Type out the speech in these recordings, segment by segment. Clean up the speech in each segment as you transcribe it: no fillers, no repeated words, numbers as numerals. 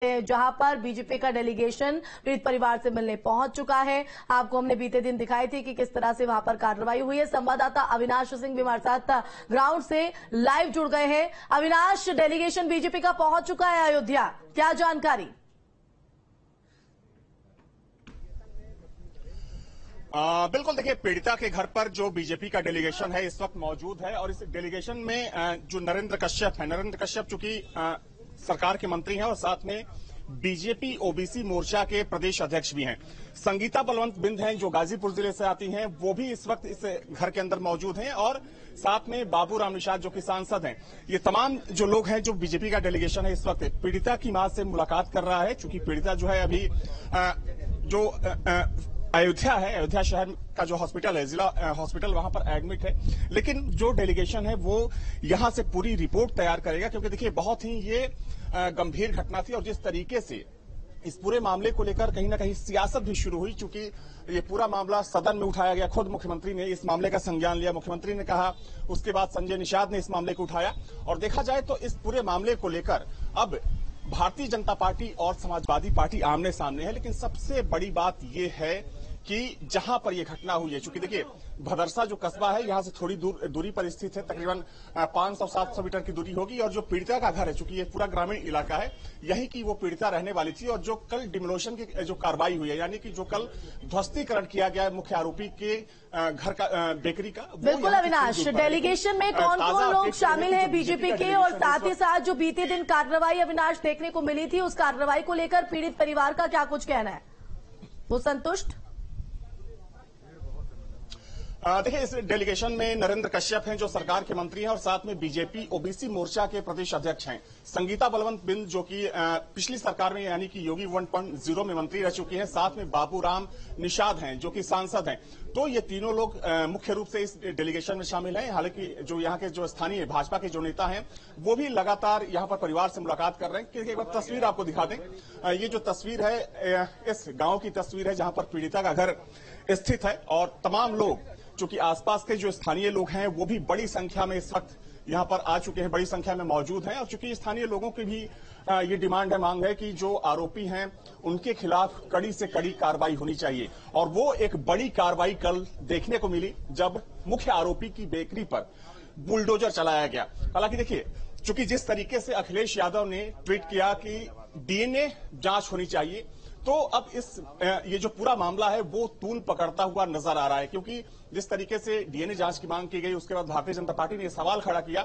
जहां पर बीजेपी का डेलीगेशन पीड़ित परिवार से मिलने पहुंच चुका है। आपको हमने बीते दिन दिखाई थी कि किस तरह से वहां पर कार्रवाई हुई है। संवाददाता अविनाश सिंह भी हमारे साथ ग्राउंड से लाइव जुड़ गए हैं। अविनाश, डेलीगेशन बीजेपी का पहुंच चुका है अयोध्या, क्या जानकारी? बिल्कुल, देखिए, पीड़िता के घर पर जो बीजेपी का डेलीगेशन है इस वक्त मौजूद है और इस डेलीगेशन में जो नरेंद्र कश्यप चूंकि सरकार के मंत्री हैं और साथ में बीजेपी ओबीसी मोर्चा के प्रदेश अध्यक्ष भी हैं। संगीता बलवंत बिंद हैं जो गाजीपुर जिले से आती हैं, वो भी इस वक्त इस घर के अंदर मौजूद हैं और साथ में बाबूराम निषाद जो कि सांसद हैं। ये तमाम जो लोग हैं, जो बीजेपी का डेलीगेशन है, इस वक्त पीड़िता की मां से मुलाकात कर रहा है। चूंकि पीड़िता जो है अभी अयोध्या शहर का जो हॉस्पिटल है, जिला हॉस्पिटल, वहां पर एडमिट है। लेकिन जो डेलीगेशन है वो यहां से पूरी रिपोर्ट तैयार करेगा, क्योंकि देखिए बहुत ही ये गंभीर घटना थी और जिस तरीके से इस पूरे मामले को लेकर कहीं ना कहीं सियासत भी शुरू हुई। चूंकि ये पूरा मामला सदन में उठाया गया, खुद मुख्यमंत्री ने इस मामले का संज्ञान लिया, मुख्यमंत्री ने कहा, उसके बाद संजय निषाद ने इस मामले को उठाया और देखा जाए तो इस पूरे मामले को लेकर अब भारतीय जनता पार्टी और समाजवादी पार्टी आमने सामने है। लेकिन सबसे बड़ी बात यह है कि जहां पर यह घटना हुई है, चूंकि देखिए भदरसा जो कस्बा है यहां से थोड़ी दूरी पर स्थित है, तकरीबन 500-700 मीटर की दूरी होगी और जो पीड़िता का घर है, चूंकि ये पूरा ग्रामीण इलाका है, यही की वो पीड़िता रहने वाली थी। और जो कल डिमोलिशन की जो कार्रवाई हुई है, यानी कि जो कल ध्वस्तीकरण किया गया है मुख्य आरोपी के घर का, बेकरी का। बिल्कुल अविनाश, डेलीगेशन में कौन कौन लोग शामिल हैं बीजेपी के, और साथ ही साथ जो बीते दिन कार्रवाई अविनाश देखने को मिली थी, उस कार्रवाई को लेकर पीड़ित परिवार का क्या कुछ कहना है? वो संतुष्ट? देखिए, इस डेलीगेशन में नरेंद्र कश्यप हैं जो सरकार के मंत्री हैं और साथ में बीजेपी ओबीसी मोर्चा के प्रदेश अध्यक्ष हैं। संगीता बलवंत बिंद जो कि पिछली सरकार में यानी कि योगी 1.0 में मंत्री रह चुकी हैं, साथ में बाबूराम निषाद हैं जो कि सांसद हैं। तो ये तीनों लोग मुख्य रूप से इस डेलीगेशन में शामिल हैं। हालांकि जो यहाँ के जो स्थानीय भाजपा के जो नेता हैं वो भी लगातार यहाँ पर परिवार से मुलाकात कर रहे हैं। एक बार तस्वीर आपको दिखा दें, ये जो तस्वीर है इस गाँव की तस्वीर है जहां पर पीड़िता का घर स्थित है और तमाम लोग, चूंकि आसपास के जो स्थानीय लोग हैं वो भी बड़ी संख्या में इस वक्त यहां पर आ चुके हैं, बड़ी संख्या में मौजूद हैं। और चूंकि स्थानीय लोगों की भी ये डिमांड है, मांग है कि जो आरोपी हैं उनके खिलाफ कड़ी से कड़ी कार्रवाई होनी चाहिए। और वो एक बड़ी कार्रवाई कल देखने को मिली जब मुख्य आरोपी की बेकरी पर बुलडोजर चलाया गया। हालांकि देखिए, चूंकि जिस तरीके से अखिलेश यादव ने ट्वीट किया कि डीएनए जांच होनी चाहिए, तो अब ये जो पूरा मामला है वो तूल पकड़ता हुआ नजर आ रहा है। क्योंकि जिस तरीके से डीएनए जांच की मांग की गई, उसके बाद भारतीय जनता पार्टी ने यह सवाल खड़ा किया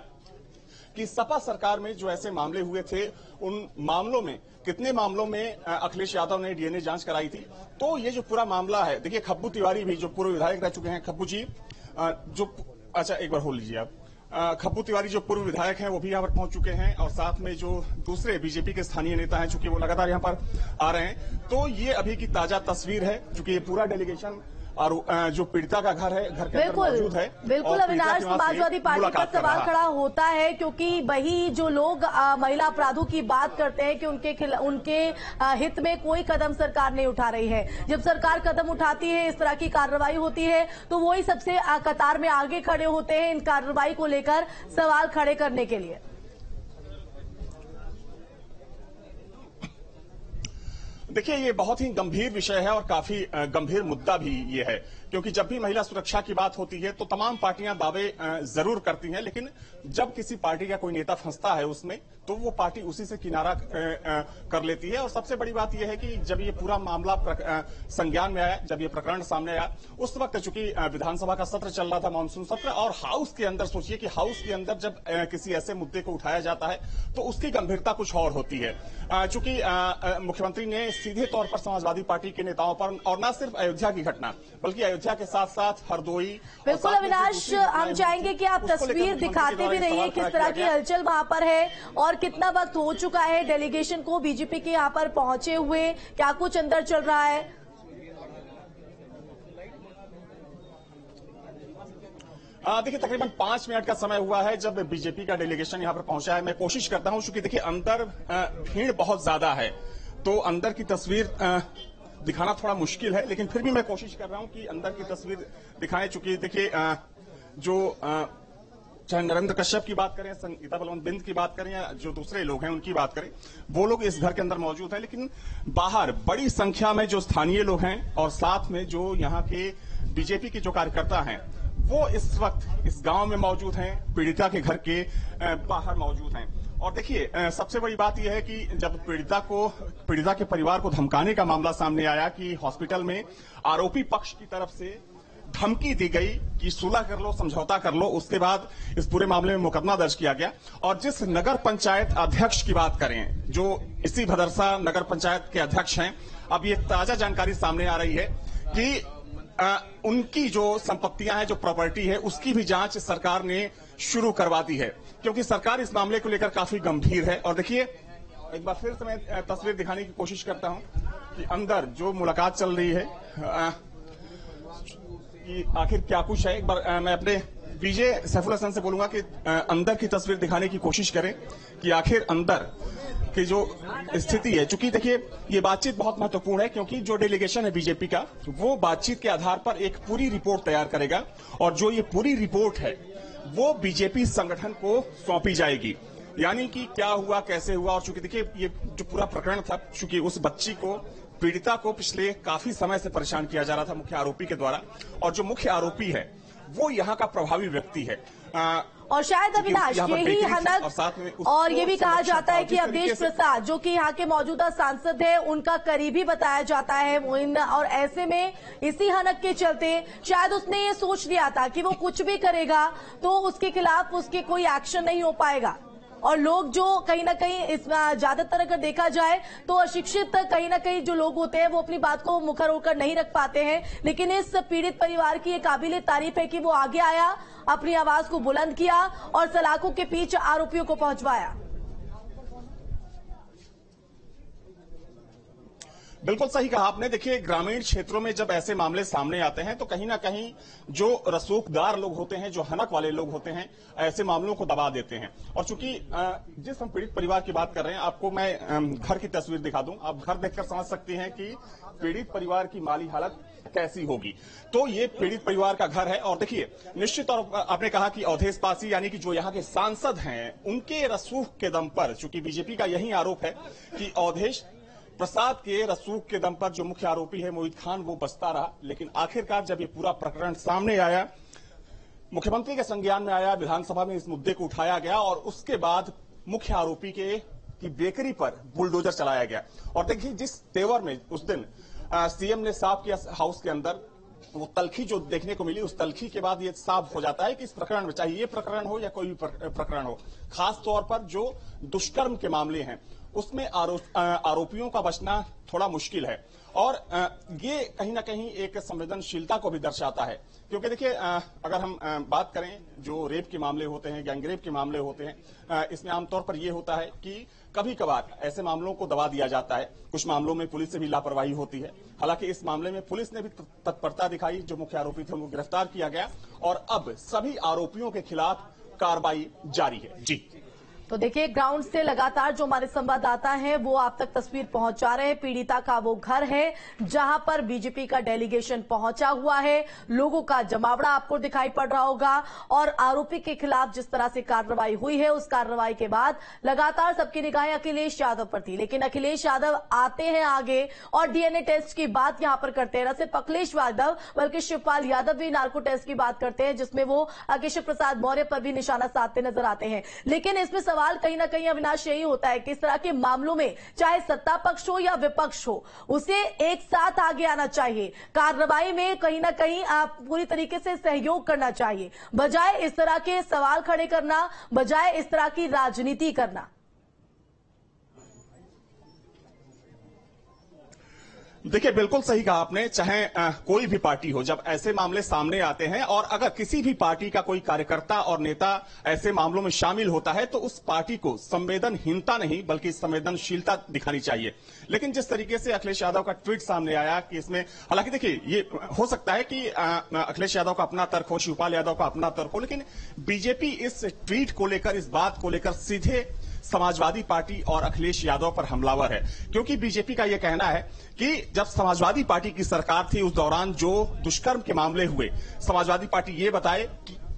कि सपा सरकार में जो ऐसे मामले हुए थे, उन मामलों में कितने मामलों में अखिलेश यादव ने डीएनए जांच कराई थी। तो ये जो पूरा मामला है, देखिए खब्बू तिवारी भी जो पूर्व विधायक रह चुके हैं, खब्बू जी एक बार होल्ड लीजिए आप। खब्बू तिवारी जो पूर्व विधायक हैं वो भी यहाँ पर पहुंच चुके हैं और साथ में जो दूसरे बीजेपी के स्थानीय नेता हैं, चूंकि वो लगातार यहाँ पर आ रहे हैं। तो ये अभी की ताजा तस्वीर है, चूंकि ये पूरा डेलीगेशन और जो पीड़िता का घर है, घर के अंदर मौजूद है। बिल्कुल अविनाश, समाजवादी पार्टी पर सवाल खड़ा होता है क्योंकि वही जो लोग महिला अपराधों की बात करते हैं कि उनके हित में कोई कदम सरकार नहीं उठा रही है। जब सरकार कदम उठाती है, इस तरह की कार्रवाई होती है, तो वही सबसे कतार में आगे खड़े होते हैं इन कार्रवाई को लेकर सवाल खड़े करने के लिए। देखिए, ये बहुत ही गंभीर विषय है और काफी गंभीर मुद्दा भी ये है, क्योंकि जब भी महिला सुरक्षा की बात होती है तो तमाम पार्टियां दावे जरूर करती हैं, लेकिन जब किसी पार्टी का कोई नेता फंसता है उसमें, तो वो पार्टी उसी से किनारा कर लेती है। और सबसे बड़ी बात यह है कि जब ये पूरा मामला संज्ञान में आया, जब ये प्रकरण सामने आया, उस वक्त चूंकि विधानसभा का सत्र चल रहा था, मानसून सत्र, और हाउस के अंदर, सोचिए कि हाउस के अंदर जब किसी ऐसे मुद्दे को उठाया जाता है तो उसकी गंभीरता कुछ और होती है। चूंकि मुख्यमंत्री ने सीधे तौर पर समाजवादी पार्टी के नेताओं पर, और न सिर्फ अयोध्या की घटना बल्कि अयोध्या के साथ साथ हरदोई। बिल्कुल अविनाश, हम चाहेंगे कि आप तस्वीर दिखाते भी रहिए किस तरह की हलचल वहां पर है और कितना वक्त हो चुका है डेलीगेशन को बीजेपी के यहां पर पहुंचे हुए, क्या कुछ अंदर चल रहा है? देखिए, तकरीबन 5 मिनट का समय हुआ है जब बीजेपी का डेलीगेशन यहां पर पहुंचा है। मैं कोशिश करता हूं, क्योंकि देखिए अंदर भीड़ बहुत ज्यादा है तो अंदर की तस्वीर दिखाना थोड़ा मुश्किल है, लेकिन फिर भी मैं कोशिश कर रहा हूं कि अंदर की तस्वीर दिखाएं। चूंकि देखिए जो चाहे नरेंद्र कश्यप की बात करें, संगीता बलवंत बिंद की बात करें, या जो दूसरे लोग हैं उनकी बात करें, वो लोग इस घर के अंदर मौजूद हैं। लेकिन बाहर बड़ी संख्या में जो स्थानीय लोग हैं और साथ में जो यहाँ के बीजेपी के जो कार्यकर्ता हैं, वो इस वक्त इस गांव में मौजूद हैं, पीड़िता के घर के बाहर मौजूद हैं। और देखिए, सबसे बड़ी बात यह है कि जब पीड़िता के परिवार को धमकाने का मामला सामने आया कि हॉस्पिटल में आरोपी पक्ष की तरफ से धमकी दी गई कि सुलह कर लो, समझौता कर लो, उसके बाद इस पूरे मामले में मुकदमा दर्ज किया गया। और जिस नगर पंचायत अध्यक्ष की बात करें, जो इसी भदरसा नगर पंचायत के अध्यक्ष हैं, अब ये ताजा जानकारी सामने आ रही है कि उनकी जो संपत्तियां हैं, जो प्रॉपर्टी है, उसकी भी जांच सरकार ने शुरू करवा दी है, क्योंकि सरकार इस मामले को लेकर काफी गंभीर है। और देखिए, एक बार फिर से मैं तस्वीर दिखाने की कोशिश करता हूं कि अंदर जो मुलाकात चल रही है कि आखिर क्या कुछ है। एक बार मैं अपने विजय सैफुल हसन से बोलूंगा कि अंदर की तस्वीर दिखाने की कोशिश करें कि आखिर अंदर की जो स्थिति है। चूंकि देखिए, ये बातचीत बहुत महत्वपूर्ण है, क्योंकि जो डेलीगेशन है बीजेपी का, वो बातचीत के आधार पर एक पूरी रिपोर्ट तैयार करेगा और जो ये पूरी रिपोर्ट है वो बीजेपी संगठन को सौंपी जाएगी। यानी कि क्या हुआ, कैसे हुआ। और चूंकि देखिए, ये जो पूरा प्रकरण था, चूंकि उस बच्ची को, पीड़िता को पिछले काफी समय से परेशान किया जा रहा था मुख्य आरोपी के द्वारा, और जो मुख्य आरोपी है वो यहाँ का प्रभावी व्यक्ति है। और शायद अविनाश यही हनक, और ये भी कहा जाता है कि अवधेश प्रसाद, जो कि यहाँ के मौजूदा सांसद है, उनका करीबी बताया जाता है। और ऐसे में इसी हनक के चलते शायद उसने ये सोच लिया था कि वो कुछ भी करेगा तो उसके खिलाफ उसके कोई एक्शन नहीं हो पाएगा। और लोग जो कहीं ना कहीं इसमें ज्यादातर अगर देखा जाए तो अशिक्षित कहीं ना कहीं जो लोग होते हैं वो अपनी बात को मुखर होकर नहीं रख पाते हैं। लेकिन इस पीड़ित परिवार की ये काबिले तारीफ है कि वो आगे आया, अपनी आवाज को बुलंद किया और सलाखों के पीछे आरोपियों को पहुंचवाया। बिल्कुल सही कहा आपने। देखिए, ग्रामीण क्षेत्रों में जब ऐसे मामले सामने आते हैं तो कहीं ना कहीं जो रसूखदार लोग होते हैं, जो हनक वाले लोग होते हैं, ऐसे मामलों को दबा देते हैं। और चूंकि जिस हम पीड़ित परिवार की बात कर रहे हैं, आपको मैं घर की तस्वीर दिखा दूं, आप घर देखकर समझ सकते हैं कि पीड़ित परिवार की माली हालत कैसी होगी। तो ये पीड़ित परिवार का घर है। और देखिए, निश्चित तौर पर आपने कहा कि अवधेश पासी, यानी कि जो यहाँ के सांसद हैं, उनके रसूख के दम पर, चूंकि बीजेपी का यही आरोप है कि अवधेश प्रसाद के रसूख के दम पर जो मुख्य आरोपी है मोहित खान, वो बचता रहा। लेकिन आखिरकार जब ये पूरा प्रकरण सामने आया, मुख्यमंत्री के संज्ञान में आया, विधानसभा में इस मुद्दे को उठाया गया और उसके बाद मुख्य आरोपी की बेकरी पर बुलडोजर चलाया गया। और देखिए, जिस तेवर में उस दिन सीएम ने साफ किया हाउस के अंदर, वो तलखी जो देखने को मिली, उस तलखी के बाद ये साफ हो जाता है कि इस प्रकरण में, चाहे ये प्रकरण हो या कोई भी प्रकरण हो, खास तौर पर जो दुष्कर्म के मामले हैं, उसमें आरोपियों का बचना थोड़ा मुश्किल है। और ये कहीं ना कहीं एक संवेदनशीलता को भी दर्शाता है। क्योंकि देखिए, अगर हम बात करें, जो रेप के मामले होते हैं, गैंगरेप के मामले होते हैं, इसमें आमतौर पर यह होता है कि कभी कभार ऐसे मामलों को दबा दिया जाता है। कुछ मामलों में पुलिस से भी लापरवाही होती है। हालांकि इस मामले में पुलिस ने भी तत्परता दिखाई, जो मुख्य आरोपी थे उनको गिरफ्तार किया गया और अब सभी आरोपियों के खिलाफ कार्रवाई जारी है। जी, तो देखिए, ग्राउंड से लगातार जो हमारे संवाददाता हैं वो आप तक तस्वीर पहुंचा रहे हैं। पीड़िता का वो घर है जहां पर बीजेपी का डेलीगेशन पहुंचा हुआ है, लोगों का जमावड़ा आपको दिखाई पड़ रहा होगा। और आरोपी के खिलाफ जिस तरह से कार्रवाई हुई है, उस कार्रवाई के बाद लगातार सबकी निगाहें अखिलेश यादव पर थी। लेकिन अखिलेश यादव आते हैं आगे और डीएनए टेस्ट की बात यहां पर करते हैं। न सिर्फ अखिलेश यादव बल्कि शिवपाल यादव भी नार्को टेस्ट की बात करते हैं, जिसमें वो केशव प्रसाद मौर्य पर भी निशाना साधते नजर आते हैं। लेकिन इसमें सवाल कहीं ना कहीं अविनाश यही होता है कि इस तरह के मामलों में चाहे सत्ता पक्ष हो या विपक्ष हो, उसे एक साथ आगे आना चाहिए। कार्रवाई में कहीं ना कहीं आप पूरी तरीके से सहयोग करना चाहिए, बजाय इस तरह के सवाल खड़े करना, बजाय इस तरह की राजनीति करना। देखिए, बिल्कुल सही कहा आपने। चाहे कोई भी पार्टी हो, जब ऐसे मामले सामने आते हैं और अगर किसी भी पार्टी का कोई कार्यकर्ता और नेता ऐसे मामलों में शामिल होता है, तो उस पार्टी को संवेदनहीनता नहीं बल्कि संवेदनशीलता दिखानी चाहिए। लेकिन जिस तरीके से अखिलेश यादव का ट्वीट सामने आया कि इसमें, हालांकि देखिए, ये हो सकता है कि अखिलेश यादव का अपना तर्क हो, शिवपाल यादव का अपना तर्क हो, लेकिन बीजेपी इस ट्वीट को लेकर, इस बात को लेकर सीधे समाजवादी पार्टी और अखिलेश यादव पर हमलावर है। क्योंकि बीजेपी का यह कहना है कि जब समाजवादी पार्टी की सरकार थी, उस दौरान जो दुष्कर्म के मामले हुए, समाजवादी पार्टी ये बताए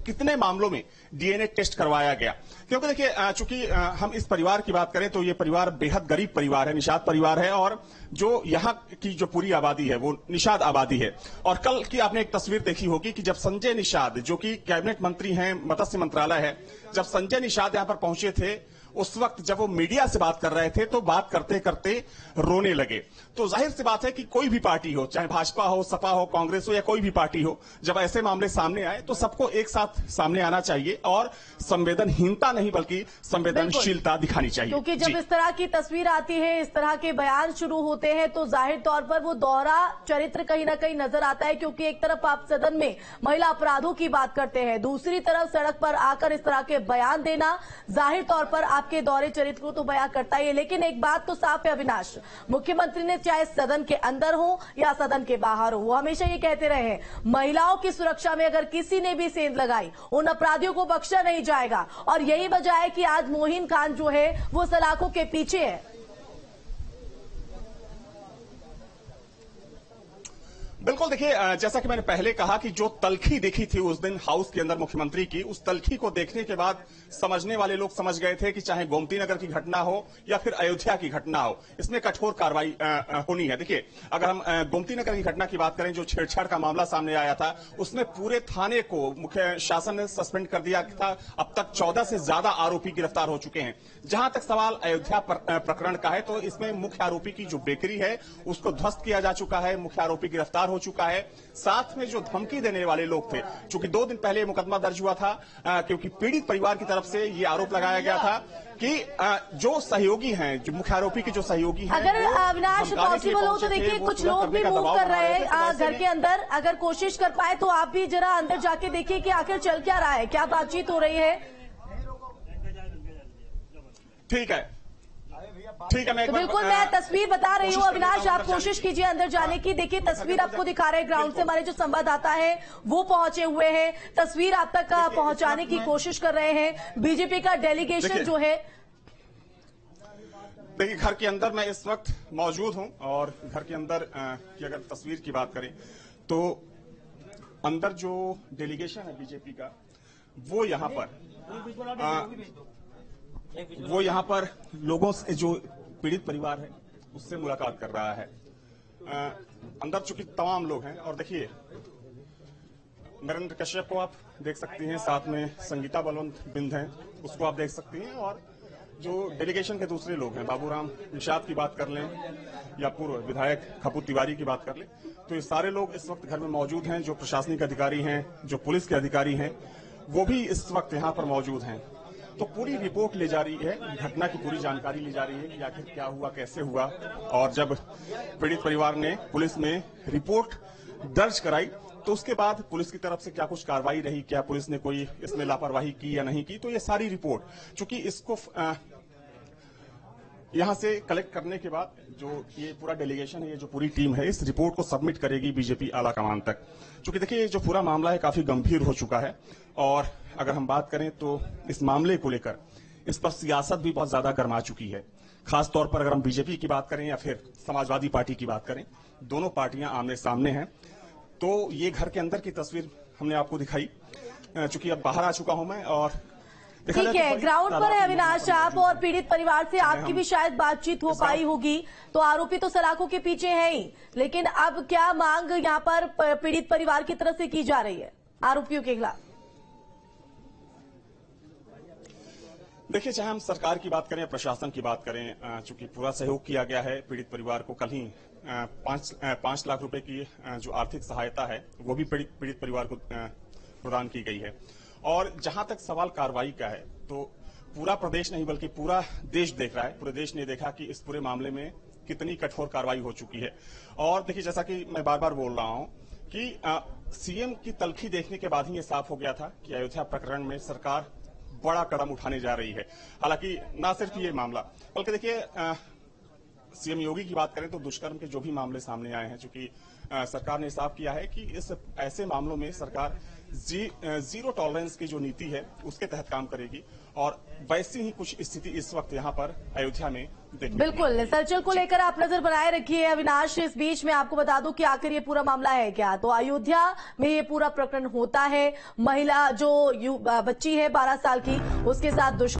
कितने मामलों में डीएनए टेस्ट करवाया गया। क्योंकि देखिए चूंकि हम इस परिवार की बात करें तो ये परिवार बेहद गरीब परिवार है, निषाद परिवार है, और जो यहाँ की जो पूरी आबादी है वो निषाद आबादी है। और कल की आपने एक तस्वीर देखी होगी कि जब संजय निषाद, जो कि कैबिनेट मंत्री हैं, मत्स्य मंत्रालय है, जब संजय निषाद यहाँ पर पहुंचे थे, उस वक्त जब वो मीडिया से बात कर रहे थे तो बात करते करते रोने लगे। तो जाहिर सी बात है कि कोई भी पार्टी हो, चाहे भाजपा हो, सपा हो, कांग्रेस हो या कोई भी पार्टी हो, जब ऐसे मामले सामने आए तो सबको एक साथ सामने आना चाहिए और संवेदनहीनता नहीं बल्कि संवेदनशीलता दिखानी चाहिए। क्योंकि जब इस तरह की तस्वीर आती है, इस तरह के बयान शुरू होते हैं तो जाहिर तौर पर वो दोहरा चरित्र कहीं ना कहीं नजर आता है। क्योंकि एक तरफ आप सदन में महिला अपराधों की बात करते हैं, दूसरी तरफ सड़क पर आकर इस तरह के बयान देना जाहिर तौर पर आपके दोहरे चरित्र को तो बयां करता ही है। लेकिन एक बात तो साफ है अविनाश, मुख्यमंत्री ने चाहे सदन के अंदर हो या सदन के बाहर हो, वो हमेशा ये कहते रहे हैं महिलाओं की सुरक्षा में अगर किसी ने भी सेंध लगाई उन अपराधियों को बख्शा नहीं जाएगा। और यही वजह है कि आज मोहिन खान जो है वो सलाखों के पीछे है। बिल्कुल, देखिए जैसा कि मैंने पहले कहा कि जो तलखी देखी थी उस दिन हाउस के अंदर मुख्यमंत्री की, उस तलखी को देखने के बाद समझने वाले लोग समझ गए थे कि चाहे गोमती नगर की घटना हो या फिर अयोध्या की घटना हो, इसमें कठोर कार्रवाई होनी है। देखिए अगर हम गोमती नगर की घटना की बात करें, जो छेड़छाड़ का मामला सामने आया था, उसमें पूरे थाने को मुख्य शासन ने सस्पेंड कर दिया था। अब तक 14 से ज्यादा आरोपी गिरफ्तार हो चुके हैं। जहां तक सवाल अयोध्या प्रकरण का है तो इसमें मुख्य आरोपी की जो बेकरी है उसको ध्वस्त किया जा चुका है, मुख्य आरोपी गिरफ्तार हो चुका है। साथ में जो धमकी देने वाले लोग थे, चूंकि 2 दिन पहले मुकदमा दर्ज हुआ था क्योंकि पीड़ित परिवार की तरफ से ये आरोप लगाया गया था कि जो सहयोगी हैं, जो मुख्य आरोपी के जो सहयोगी हैं, अगर अविनाश पॉसिबल हो तो देखिए कुछ लोग भी मूव कर रहे हैं घर के अंदर। अगर कोशिश कर पाए तो आप भी जरा अंदर जाके देखिए कि आखिर चल क्या रहा है, क्या बातचीत हो रही है। ठीक है, तो बिल्कुल मैं तस्वीर बता रही हूँ अविनाश, आप कोशिश कीजिए अंदर जाने की। देखिए तस्वीर आपको दिखा रहे हैं, ग्राउंड से हमारे जो संवाददाता है वो पहुंचे हुए हैं, तस्वीर आप तक पहुंचाने की कोशिश कर रहे हैं। बीजेपी का डेलीगेशन जो है, देखिए घर के अंदर मैं इस वक्त मौजूद हूं और घर के अंदर की अगर तस्वीर की बात करें तो अंदर जो डेलीगेशन है बीजेपी का वो यहाँ पर लोगों से, जो पीड़ित परिवार है उससे मुलाकात कर रहा है। अंदर चूंकि तमाम लोग हैं और देखिए नरेंद्र कश्यप को आप देख सकती हैं, साथ में संगीता बलवंत बिंद हैं, उसको आप देख सकती हैं, और जो डेलीगेशन के दूसरे लोग हैं, बाबूराम निषाद की बात कर लें या पूर्व विधायक खपू तिवारी की बात कर लें, तो ये सारे लोग इस वक्त घर में मौजूद हैं। जो प्रशासनिक अधिकारी हैं, जो पुलिस के अधिकारी हैं, वो भी इस वक्त यहाँ पर मौजूद हैं। तो पूरी रिपोर्ट ली जा रही है, घटना की पूरी जानकारी ली जा रही है कि आखिर क्या हुआ, कैसे हुआ, और जब पीड़ित परिवार ने पुलिस में रिपोर्ट दर्ज कराई तो उसके बाद पुलिस की तरफ से क्या कुछ कार्रवाई रही, क्या पुलिस ने कोई इसमें लापरवाही की या नहीं की, तो ये सारी रिपोर्ट चूंकि इसको यहां से कलेक्ट करने के बाद जो ये पूरा डेलीगेशन है, ये जो पूरी टीम है, इस रिपोर्ट को सबमिट करेगी बीजेपी आला कमान तक। चूंकि देखिए ये जो पूरा मामला है काफी गंभीर हो चुका है और अगर हम बात करें तो इस मामले को लेकर इस पर सियासत भी बहुत ज्यादा गर्मा चुकी है। खास तौर पर अगर हम बीजेपी की बात करें या फिर समाजवादी पार्टी की बात करें, दोनों पार्टियां आमने सामने हैं। तो ये घर के अंदर की तस्वीर हमने आपको दिखाई, चूंकि अब बाहर आ चुका हूं मैं और ठीक है, ग्राउंड पर है अविनाश आप, और पीड़ित परिवार से आपकी भी शायद बातचीत हो पाई होगी। तो आरोपी तो सलाखों के पीछे है ही, लेकिन अब क्या मांग यहाँ पर पीड़ित परिवार की तरफ से की जा रही है आरोपियों के खिलाफ? देखिए चाहे हम सरकार की बात करें, प्रशासन की बात करें, चूंकि पूरा सहयोग किया गया है पीड़ित परिवार को। कल ही 5 लाख रुपए की जो आर्थिक सहायता है वो भी पीड़ित परिवार को प्रदान की गई है। और जहां तक सवाल कार्रवाई का है तो पूरा प्रदेश नहीं बल्कि पूरा देश देख रहा है, पूरे देश ने देखा कि इस पूरे मामले में कितनी कठोर कार्रवाई हो चुकी है। और देखिए जैसा कि मैं बार बार बोल रहा हूं कि सीएम की तलखी देखने के बाद ही ये साफ हो गया था कि अयोध्या प्रकरण में सरकार बड़ा कदम उठाने जा रही है। हालांकि ना सिर्फ ये मामला बल्कि देखिए सीएम योगी की बात करें तो दुष्कर्म के जो भी मामले सामने आए हैं, चूंकि सरकार ने साफ किया है कि इस ऐसे मामलों में सरकार जीरो टॉलरेंस की जो नीति है उसके तहत काम करेगी और वैसी ही कुछ स्थिति इस वक्त यहाँ पर अयोध्या में देखने बिल्कुल। इस हलचल को लेकर आप नजर बनाए रखिए अविनाश। इस बीच में आपको बता दूं कि आखिर ये पूरा मामला है क्या। तो अयोध्या में ये पूरा प्रकरण होता है, महिला जो बच्ची है 12 साल की, उसके साथ दुष्कर्म